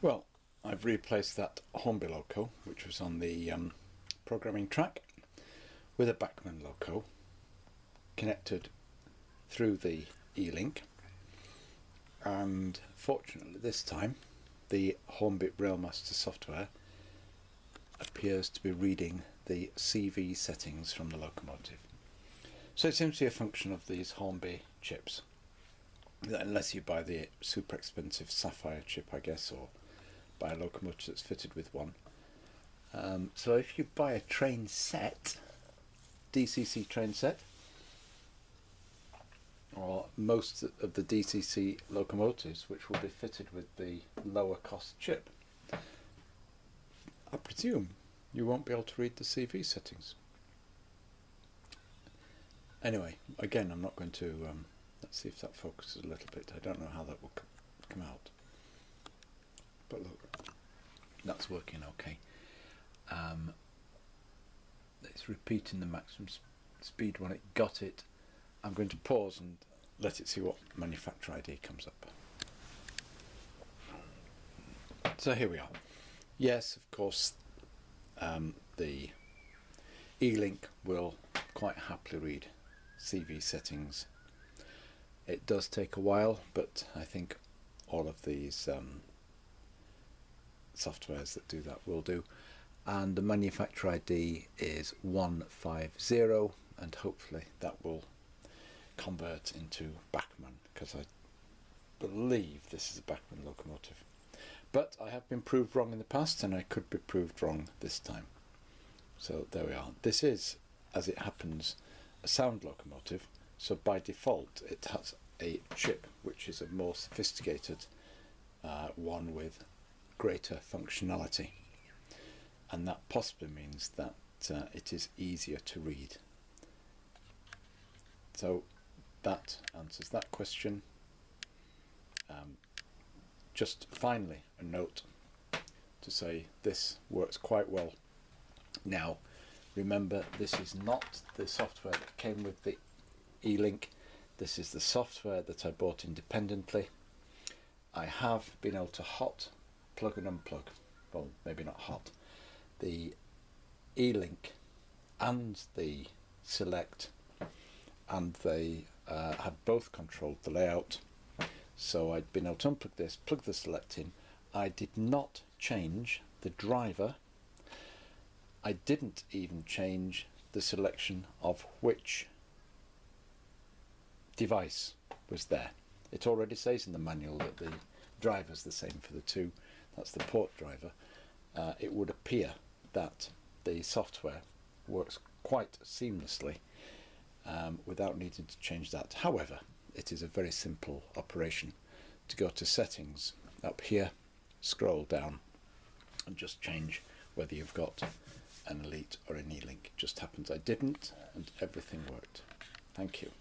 Well, I've replaced that Hornby loco, which was on the programming track, with a Bachmann loco connected through the eLink, and fortunately this time the Hornby RailMaster software appears to be reading the CV settings from the locomotive. So it seems to be a function of these Hornby chips, unless you buy the super expensive Sapphire chip, I guess, or buy a locomotive that's fitted with one. So if you buy a train set, DCC train set, or most of the DCC locomotives which will be fitted with the lower cost chip, I presume you won't be able to read the CV settings. Anyway, again, I'm not going to, let's see if that focuses a little bit. I don't know how that will come out. But look, that's working okay. It's repeating the maximum speed when it got it. I'm going to pause and let it see what manufacturer ID comes up. So here we are. Yes, of course, the eLink will quite happily read CV settings. It does take a while, but I think all of these softwares that do that will do. And the manufacturer ID is 150, and hopefully that will convert into Bachmann, because I believe this is a Bachmann locomotive. But I have been proved wrong in the past, and I could be proved wrong this time. So there we are. This is, as it happens, a sound locomotive, so by default it has a chip which is a more sophisticated one with greater functionality, and that possibly means that it is easier to read. So that answers that question. Just finally a note to say this works quite well. Now remember, this is not the software that came with the eLink. This is the software that I bought independently. I have been able to hot plug and unplug, well, maybe not hot, the eLink and the select, and they have both controlled the layout. So I'd been able to unplug this, plug the select in. I did not change the driver. I didn't even change the selection of which device was there. It already says in the manual that the driver's the same for the two. That's the port driver. It would appear that the software works quite seamlessly without needing to change that. However, it is a very simple operation to go to settings up here, scroll down, and just change whether you've got an Elite or an eLink. It just happens I didn't, and everything worked. Thank you.